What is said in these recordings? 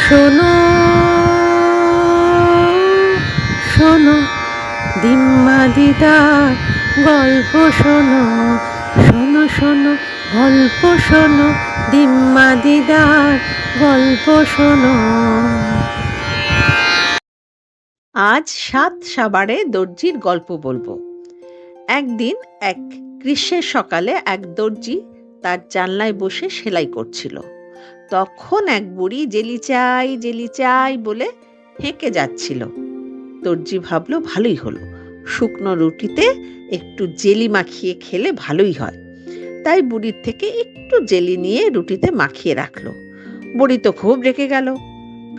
শোনো শোনো দিম্মা দিদার গল্প শোনো, শোনো শোনো গল্প শোনো, দিম্মা দিদার গল্প শোনো। আজ 7 সাবারে দর্জির গল্প বলবো। একদিন এক গ্রীষ্মের সকালে এক দর্জি তার জানলায় বসে সেলাই করছিল। তখন এক বুড়ি জেলি চাই বলে হেঁকে যাচ্ছিল। দর্জি ভাবলো ভালোই হলো, শুকনো রুটিতে একটু জেলি মাখিয়ে খেলে ভালোই হয়। তাই বুড়ির থেকে একটু জেলি নিয়ে রুটিতে মাখিয়ে রাখলো। বুড়ি তো খুব রেগে গেল,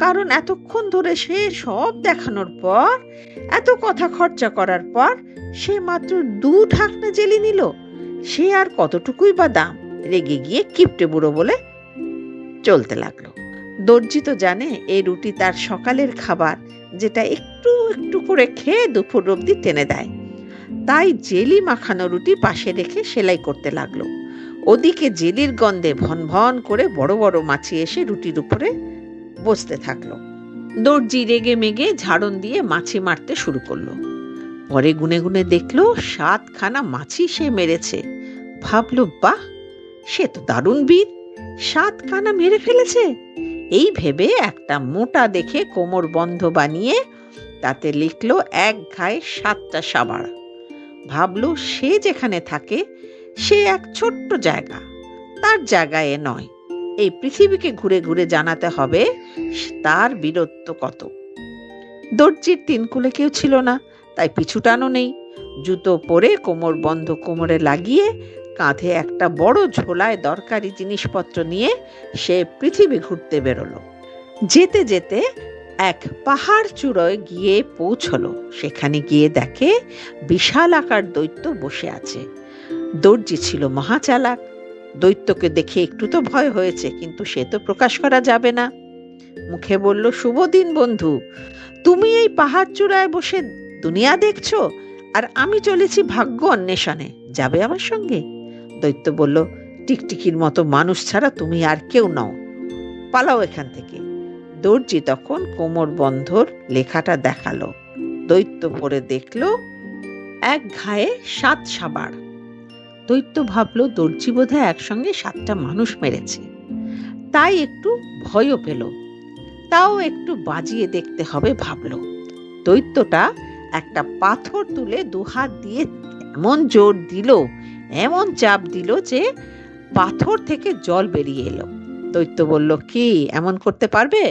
কারণ এতক্ষণ ধরে সে সব দেখানোর পর, এত কথা খরচা করার পর সে মাত্র 2 ঢাকনা জেলি নিল। সে আর কতটুকুই বা দাম। রেগে গিয়ে কিপটে বুড়ো বলে চলতে লাগলো। দর্জি তো জানে এই রুটি তার সকালের খাবার, যেটা একটু একটু করে খেয়ে দুপুর অবধি টেনে দেয়। তাই জেলি মাখানো রুটি পাশে রেখে সেলাই করতে লাগলো। ওদিকে জেলির গন্ধে ভন ভন করে বড় বড় মাছি এসে রুটির উপরে বসতে থাকলো। দর্জি রেগে মেগে ঝাড়ন দিয়ে মাছি মারতে শুরু করলো। পরে গুনে গুনে দেখলো 7খানা মাছি সে মেরেছে। ভাবলো বাহ, সে তো দারুণ বীর, 7খানা মেরে ফেলেছে। এই ভেবে একটা মোটা দেখে কোমর বন্ধ বানিয়ে তাতে লিখলো 1 ঘায়ে 7টা সাবার। ভাবলো সে যেখানে থাকে সে এক ছোট্ট জায়গা, তার জায়গায় নয়। এই পৃথিবীকে ঘুরে ঘুরে জানাতে হবে তার বীরত্ব কত। দর্জির 3 কুলে কেউ ছিল না, তাই পিছুটানও নেই। জুতো পরে কোমর বন্ধ কোমরে লাগিয়ে কাঁধে একটা বড় ঝোলায় দরকারি জিনিসপত্র নিয়ে সে পৃথিবী ঘুরতে বেরোলো। যেতে যেতে এক পাহাড় চূড়োয় গিয়ে পৌঁছলো। সেখানে গিয়ে দেখে বিশাল আকার দৈত্য বসে আছে। দর্জি ছিল মহাচালাক। দৈত্যকে দেখে একটু তো ভয় হয়েছে, কিন্তু সে তো প্রকাশ করা যাবে না। মুখে বলল, শুভ দিন বন্ধু, তুমি এই পাহাড় চূড়ায় বসে দুনিয়া দেখছো, আর আমি চলেছি ভাগ্য অন্বেষণে, যাবে আমার সঙ্গে? দৈত্য বলল, টিকটিকির মতো মানুষ ছাড়া তুমি আর কেউ নও, পালাও এখান থেকে। দর্জি তখন কোমর বন্ধর লেখাটা দেখালো। দৈত্য পড়ে দেখলো 1 ঘায়ে 7 সাবার। দৈত্য ভাবলো দর্জি বোধহয় একসঙ্গে 7টা মানুষ মেরেছে, তাই একটু ভয়ও পেল। তাও একটু বাজিয়ে দেখতে হবে ভাবলো। দৈত্যটা একটা পাথর তুলে 2 হাত দিয়ে এমন জোর দিল, এমন চাপ দিল যে পাথর থেকে জল বেরিয়ে এলো। দৈত্য বলল, কি এমন করতে পারবে?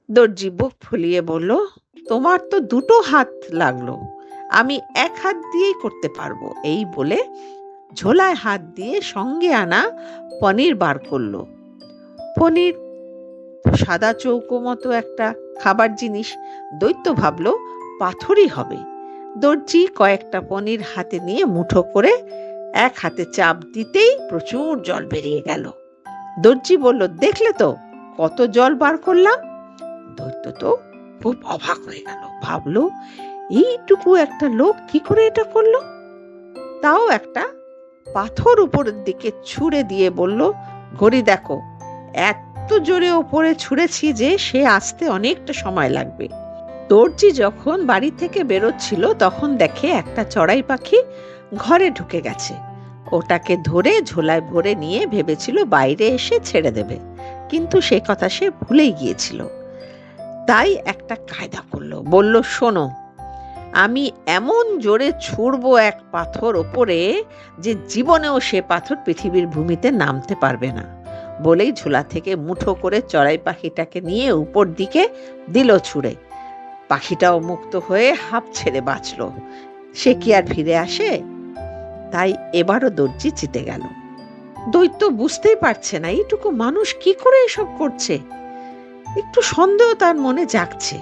দর্জি বুক ফুলিয়ে বলল, তোমার তো 2টো হাত লাগলো, আমি 1 হাত দিয়েই করতে পারবো। এই বলে ঝোলায় হাত দিয়ে সঙ্গে আনা পনির বার করলো। পনির সাদা চৌকো মতো একটা খাবার জিনিস। দৈত্য ভাবলো পাথরই হবে। দর্জি কয়েকটা পনির হাতে নিয়ে মুঠো করে 1 হাতে চাপ দিতেই প্রচুর জল বেরিয়ে গেল। দর্জি বলল, দেখলে তো কত জল বার করলাম। দৈত্য তো খুব অবাক হয়ে গেল, ভাবলো এইটুকু একটা লোক কি করে এটা করলো। তাও একটা পাথর উপরের দিকে ছুঁড়ে দিয়ে বলল, ঘড়ি দেখো, এত জোরে ওপরে ছুঁড়েছি যে সে আসতে অনেকটা সময় লাগবে। দর্জি যখন বাড়ি থেকে বেরোচ্ছিল তখন দেখে একটা চড়াই পাখি ঘরে ঢুকে গেছে। ওটাকে ধরে ঝোলায় ভরে নিয়ে ভেবেছিল বাইরে এসে ছেড়ে দেবে, কিন্তু সে কথা সে ভুলেই গিয়েছিল। তাই একটা কায়দা করলো, বলল, শোনো, আমি এমন জোরে ছুঁড়বো এক পাথর ওপরে যে জীবনেও সে পাথর পৃথিবীর ভূমিতে নামতে পারবে না। বলেই ঝোলা থেকে মুঠো করে চড়াই পাখিটাকে নিয়ে উপর দিকে দিল ছুঁড়ে। পাখিটাও মুক্ত হয়ে হাঁপ ছেড়ে বাঁচলো। সে কি আর ফিরে আসে? তাই এবারও দর্জি জিতে গেল। দৈত্য বুঝতেই পারছে না এইটুকু মানুষ কি করে এসব করছে। একটু সন্দেহ তার মনে জাগছে।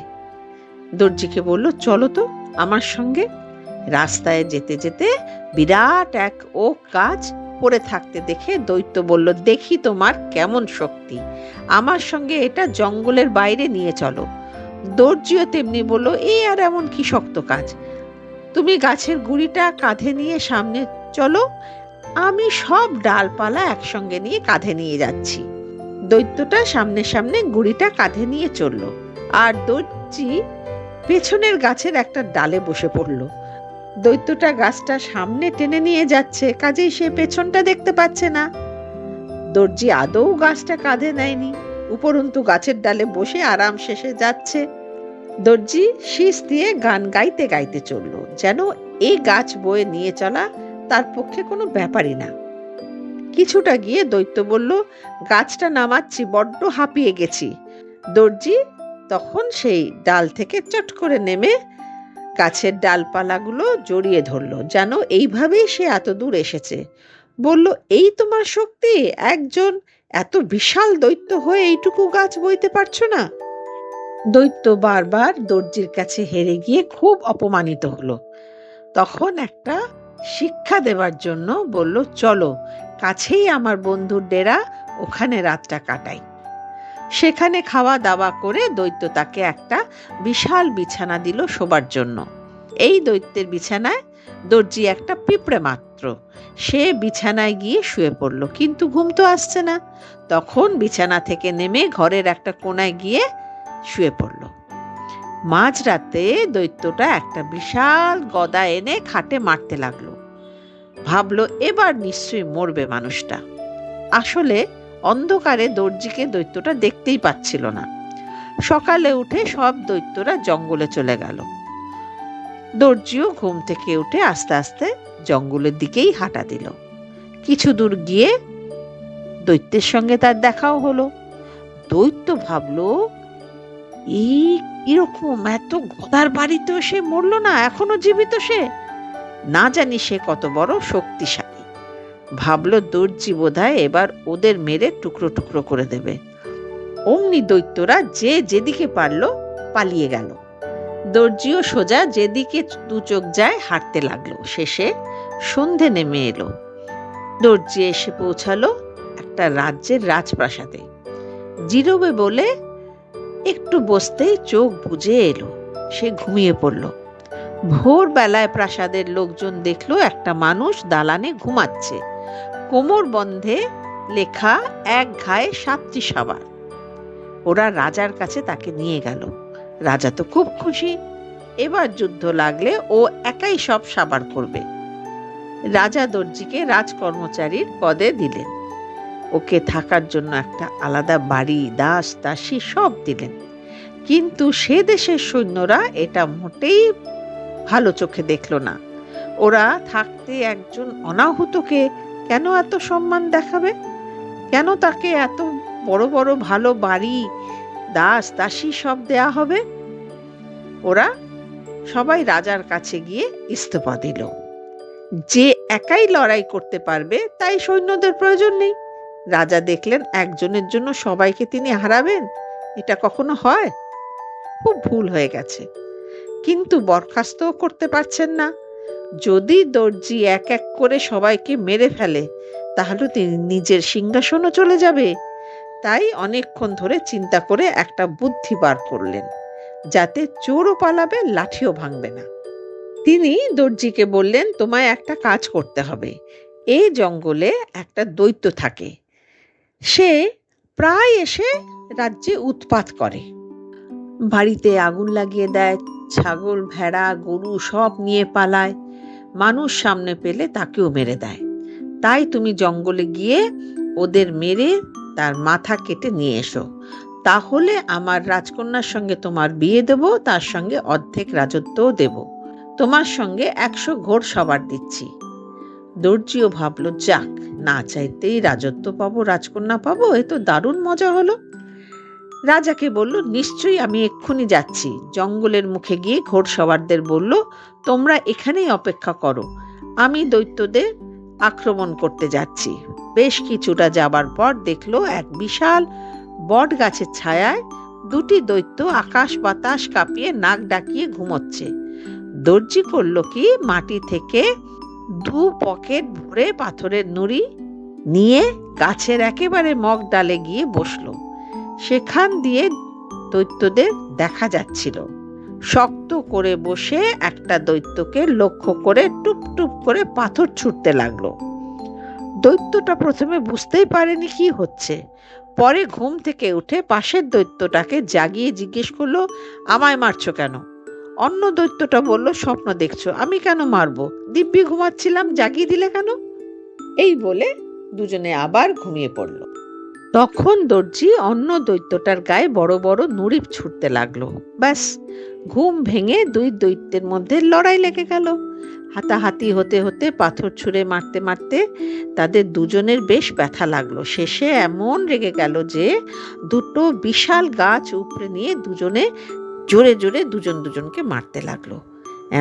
দর্জিকে বলল, চলো তো আমার সঙ্গে। রাস্তায় যেতে যেতে বিরাট এক ওক গাছ পড়ে থাকতে দেখে দৈত্য বলল, দেখি তোমার কেমন শক্তি, আমার সঙ্গে এটা জঙ্গলের বাইরে নিয়ে চলো। দর্জিও তেমনি বলল, এই আর এমন কি শক্ত কাজ, তুমি গাছের গুড়িটা কাঁধে নিয়ে সামনে চলো, আমি সব ডালপালা একসঙ্গে নিয়ে কাঁধে নিয়ে যাচ্ছি। দৈত্যটা সামনে সামনে গুড়িটা কাঁধে নিয়ে চলল, আর দর্জি পেছনের গাছের একটা ডালে বসে পড়ল। দৈত্যটা গাছটা সামনে টেনে নিয়ে যাচ্ছে, কাজেই সে পেছনটা দেখতে পাচ্ছে না। দর্জি আদৌ গাছটা কাঁধে নেয়নি, উপরন্তু গাছের ডালে বসে আরাম শেষে যাচ্ছে। দর্জি শীষ দিয়ে গান গাইতে গাইতে চলল, যেন এই গাছ বয়ে নিয়ে চলা তার পক্ষে কোনো ব্যাপারই না। কিছুটা গিয়ে দৈত্য বলল, গাছটা নামাচ্ছি, বড্ড হাঁপিয়ে গেছি। দর্জি তখন সেই ডাল থেকে চট করে নেমে গাছের ডালপালাগুলো জড়িয়ে ধরল, যেন এইভাবেই সে এত দূর এসেছে। বলল, এই তোমার শক্তি? একজন এত বিশাল দৈত্য হয়ে এইটুকু গাছ বইতে পারছো না? দৈত্য বারবার দর্জির কাছে হেরে গিয়ে খুব অপমানিত হলো। তখন একটা শিক্ষা দেবার জন্য বলল, চলো, কাছেই আমার বন্ধুর ডেরা, ওখানে রাতটা কাটাই। সেখানে খাওয়া দাওয়া করে দৈত্য তাকে একটা বিশাল বিছানা দিল শোবার জন্য। এই দৈত্যের বিছানায় দর্জি একটা পিঁপড়ে মাত্র। সে বিছানায় গিয়ে শুয়ে পড়ল, কিন্তু ঘুম তো আসছে না। তখন বিছানা থেকে নেমে ঘরের একটা কোণায় গিয়ে শুয়ে পড়ল। মাঝরাতে দৈত্যটা একটা বিশাল গদা এনে খাটে মারতে লাগলো। ভাবলো, এবার নিশ্চয়ই মরবে মানুষটা। আসলে অন্ধকারে দর্জিকে দৈত্যটা দেখতেই পাচ্ছিল না। সকালে উঠে সব দৈত্যরা জঙ্গলে চলে গেল। দর্জিও ঘুম থেকে উঠে আস্তে আস্তে জঙ্গলের দিকেই হাঁটা দিল। কিছু দূর গিয়ে দৈত্যের সঙ্গে তার দেখাও হলো। দৈত্য ভাবলো, এই এরকম এত গদার বাড়িতেও সে মরল না, এখনো জীবিত সে। না জানি সে কত বড় শক্তিশালী। ভাবলো, দর্জি বোধহয় এবার ওদের মেরে টুকরো টুকরো করে দেবে। অমনি দৈত্যরা যে যেদিকে পারল পালিয়ে গেল। দর্জিও সোজা যেদিকে দু চোখ যায় হাঁটতে লাগলো। শেষে সন্ধে নেমে এলো। দর্জি এসে পৌঁছালো একটা রাজ্যের রাজপ্রাসাদে। জিরোবে বলে একটু বসতেই চোখ বুজে এলো। সে ঘুমিয়ে পড়ল। ভোরবেলায় প্রাসাদের লোকজন দেখলো একটা মানুষ দালানে ঘুমাচ্ছে। কোমর বন্ধে লেখা, এক ঘায়ে 7টি সাবার। ওরা রাজার কাছে তাকে নিয়ে গেল। রাজা তো খুব খুশি। এবার যুদ্ধ লাগলে ও একাই সব সাবার করবে। রাজা দর্জিকে রাজকর্মচারীর পদে দিলেন। ওকে থাকার জন্য একটা আলাদা বাড়ি, দাস দাসী সব দিলেন। কিন্তু সে দেশের সৈন্যরা এটা মোটেই ভালো চোখে দেখল না। ওরা থাকতে একজন অনাহুতকে কেন এত সম্মান দেখাবে? কেন তাকে এত বড় বড় ভালো বাড়ি, দাস দাসী সব দেয়া হবে? ওরা সবাই রাজার কাছে গিয়ে ইস্তফা দিল। যে একাই লড়াই করতে পারবে তাই সৈন্যদের প্রয়োজন নেই। রাজা দেখলেন একজনের জন্য সবাইকে তিনি হারাবেন, এটা কখনো হয়? খুব ভুল হয়ে গেছে। কিন্তু বরখাস্তও করতে পারছেন না। যদি দর্জি এক এক করে সবাইকে মেরে ফেলে তাহলে তিনি নিজের সিংহাসনও চলে যাবে। তাই অনেকক্ষণ ধরে চিন্তা করে একটা বুদ্ধি বার করলেন, যাতে চোরও পালাবে, লাঠিও ভাঙবে না। তিনি দর্জিকে বললেন, তোমায় একটা কাজ করতে হবে। এই জঙ্গলে একটা দৈত্য থাকে। সে প্রায় এসে রাজ্যে উৎপাত করে, বাড়িতে আগুন লাগিয়ে দেয়, ছাগল ভেড়া গরু সব নিয়ে পালায়, মানুষ সামনে পেলে তাকেও মেরে দেয়। তাই তুমি জঙ্গলে গিয়ে ওদের মেরে তার মাথা কেটে নিয়ে এসো। তাহলে আমার রাজকন্যার সঙ্গে তোমার বিয়ে দেব, তার সঙ্গে অর্ধেক রাজত্বও দেব। তোমার সঙ্গে 100 ঘোড় সবার দিচ্ছি। দর্জিও ভাবলো, যাক, না চাইতেই রাজত্ব পাবো, রাজকন্যা পাবো, এ তো দারুণ মজা হলো। রাজাকে বলল, নিশ্চয়ই, আমি এক্ষুনি যাচ্ছি। জঙ্গলের মুখে গিয়ে ঘোড়সওয়ারদের বলল, তোমরা এখানেই অপেক্ষা করো, আমি দৈত্যদের আক্রমণ করতে যাচ্ছি। বেশ কিছুটা যাবার পর দেখলো এক বিশাল বট গাছের ছায়ায় 2টি দৈত্য আকাশ বাতাস কাঁপিয়ে নাক ডাকিয়ে ঘুমোচ্ছে। দর্জি করলো কি, মাটি থেকে 2 পকেট ভরে পাথরের নুড়ি নিয়ে গাছের একেবারে মগ ডালে গিয়ে বসলো। সেখান দিয়ে দৈত্যদের দেখা যাচ্ছিল। শক্ত করে বসে একটা দৈত্যকে লক্ষ্য করে টুপ টুপ করে পাথর ছুটতে লাগলো। দৈত্যটা প্রথমে বুঝতেই পারেনি কি হচ্ছে। পরে ঘুম থেকে উঠে পাশের দৈত্যটাকে জাগিয়ে জিজ্ঞেস করলো, আমায় মারছো কেন? অন্য দৈত্যটা বলল, স্বপ্ন দেখছো, আমি কেন মারবো? দিব্যি ঘুমাচ্ছিলাম, জাগিয়ে দিলে কেন? এই বলে দুজনে আবার ঘুমিয়ে পড়ল। তখন দর্জি অন্য দৈত্যটার গায়ে বড় বড় নুড়ি ছুটতে লাগলো। ব্যাস, ঘুম ভেঙে দুই দৈত্যের মধ্যে লড়াই লেগে গেল। হাতাহাতি হতে হতে, পাথর ছুঁড়ে মারতে মারতে তাদের দুজনের বেশ ব্যথা লাগলো। শেষে এমন রেগে গেল যে দুটো বিশাল গাছ উপড়ে নিয়ে দুজনে জোরে জোরে দুজনকে মারতে লাগলো।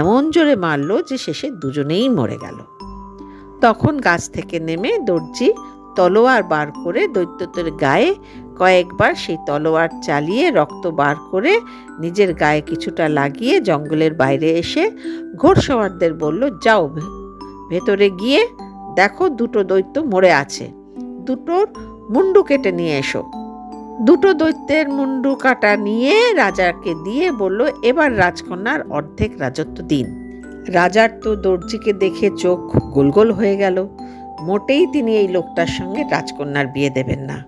এমন জোরে মারলো যে শেষে দুজনেই মরে গেল। তখন গাছ থেকে নেমে দর্জি তলোয়ার বার করে দৈত্যদের গায়ে কয়েকবার সেই তলোয়ার চালিয়ে রক্ত বার করে নিজের গায়ে কিছুটা লাগিয়ে জঙ্গলের বাইরে এসে ঘোড়সওয়ারদের বলল, যাও ভেতরে গিয়ে দেখো দুটো দৈত্য মরে আছে, দুটোর মুন্ডু কেটে নিয়ে এসো। দুটো দৈত্যের মুন্ডু কাটা নিয়ে রাজাকে দিয়ে বলল, এবার রাজকন্যার অর্ধেক রাজত্ব দিন। রাজার তো দর্জিকে দেখে চোখ গোল গোল হয়ে গেল। মোটেই তিনি এই লোকটার সঙ্গে রাজকন্যার বিয়ে দেবেন না।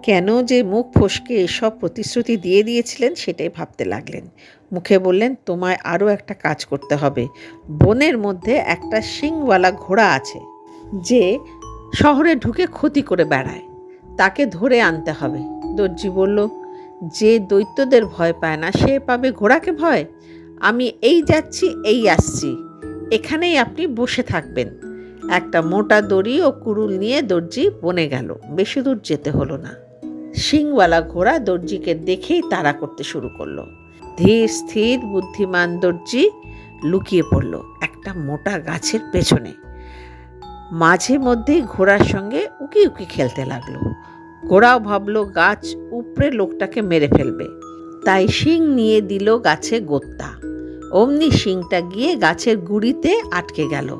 কেন যে মুখ ফসকে এসব প্রতিশ্রুতি দিয়ে দিয়েছিলেন সেটাই ভাবতে লাগলেন। মুখে বললেন, তোমায় আরও একটা কাজ করতে হবে। বনের মধ্যে একটা শিংওয়ালা ঘোড়া আছে যে শহরে ঢুকে ক্ষতি করে বেড়ায়, তাকে ধরে আনতে হবে। দর্জি বলল, যে দৈত্যদের ভয় পায় না সে পাবে ঘোড়াকে ভয়? আমি এই যাচ্ছি, এই আসছি, এখানেই আপনি বসে থাকবেন। একটা মোটা দড়ি ও কুড়ুল নিয়ে দর্জি বনে গেল। বেশি দূর যেতে হলো না। শিংওয়ালা ঘোড়া দর্জিকে দেখেই তাড়া করতে শুরু করলো। ধীর স্থির বুদ্ধিমান দর্জি লুকিয়ে পড়ল একটা মোটা গাছের পেছনে। মাঝে মধ্যেই ঘোড়ার সঙ্গে উকি উকি খেলতে লাগলো। ঘোড়াও ভাবলো গাছ উপড়ে লোকটাকে মেরে ফেলবে, তাই শিং নিয়ে দিল গাছে গোত্তা। অমনি শিংটা গিয়ে গাছের গুড়িতে আটকে গেল।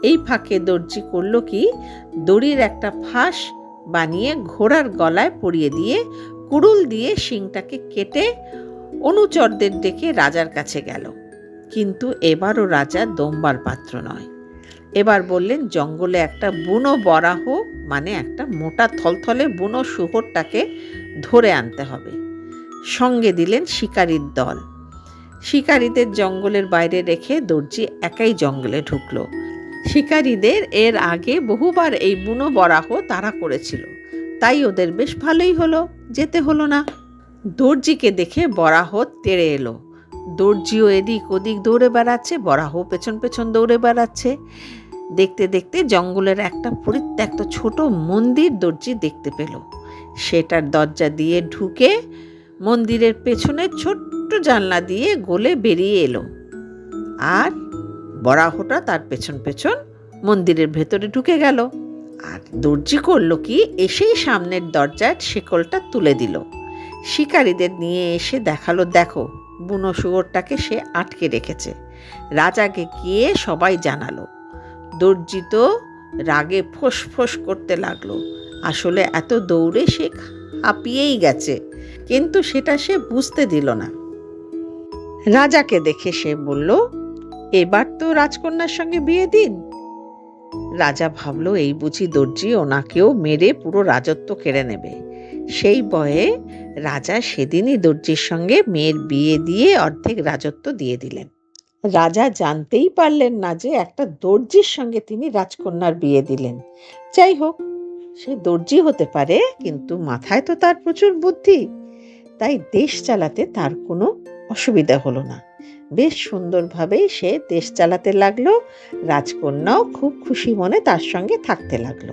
এই ফাঁকে দর্জি করল কি, দড়ির একটা ফাঁস বানিয়ে ঘোড়ার গলায় পরিয়ে দিয়ে কুড়ুল দিয়ে শিংটাকে কেটে অনুচরদের ডেকে রাজার কাছে গেল। কিন্তু এবারও রাজা দমবার পাত্র নয়। এবার বললেন, জঙ্গলে একটা বুনো বরাহ মানে একটা মোটা থলথলে বুনো শুয়োরটাকে ধরে আনতে হবে। সঙ্গে দিলেন শিকারীর দল। শিকারীদের জঙ্গলের বাইরে রেখে দর্জি একাই জঙ্গলে ঢুকলো। শিকারীদের এর আগে বহুবার এই বুনো বরাহ তাড়া করেছিল, তাই ওদের বেশ ভালোই হলো, যেতে হলো না। দর্জিকে দেখে বরাহ তেড়ে এলো। দর্জিও এদিক ওদিক দৌড়ে বেড়াচ্ছে, বরাহ পেছন পেছন দৌড়ে বেড়াচ্ছে। দেখতে দেখতে জঙ্গলের একটা পরিত্যক্ত ছোট মন্দির দর্জি দেখতে পেল। সেটার দরজা দিয়ে ঢুকে মন্দিরের পেছনে ছোট্ট জানলা দিয়ে গলে বেরিয়ে এলো। আর বরাহটা তার পেছন পেছন মন্দিরের ভেতরে ঢুকে গেল। আর দর্জি করলো কি, এসেই সামনের দরজার শিকলটা তুলে দিল। শিকারীদের নিয়ে এসে দেখালো, দেখো বুনো শুয়োরটাকে সে আটকে রেখেছে। রাজাকে গিয়ে সবাই জানালো। দর্জি তো রাগে ফোঁস ফোঁস করতে লাগলো। আসলে এত দৌড়ে সে হাঁপিয়েই গেছে, কিন্তু সেটা সে বুঝতে দিল না। রাজাকে দেখে সে বলল, এবার তো রাজকন্যার সঙ্গে বিয়ে দিন। রাজা ভাবল, এই বুঝি দর্জি ওনাকেও মেরে পুরো রাজত্ব কেড়ে নেবে। সেই ভয়ে রাজা সেদিনই দর্জির সঙ্গে মেয়ের বিয়ে দিয়ে অর্ধেক রাজত্ব দিয়ে দিলেন। রাজা জানতেই পারলেন না যে একটা দর্জির সঙ্গে তিনি রাজকন্যার বিয়ে দিলেন। যাই হোক, সে দর্জি হতে পারে, কিন্তু মাথায় তো তার প্রচুর বুদ্ধি, তাই দেশ চালাতে তার কোনো অসুবিধা হলো না। বেশ সুন্দরভাবেই সে দেশ চালাতে লাগলো। রাজকন্যাও খুব খুশি মনে তার সঙ্গে থাকতে লাগলো।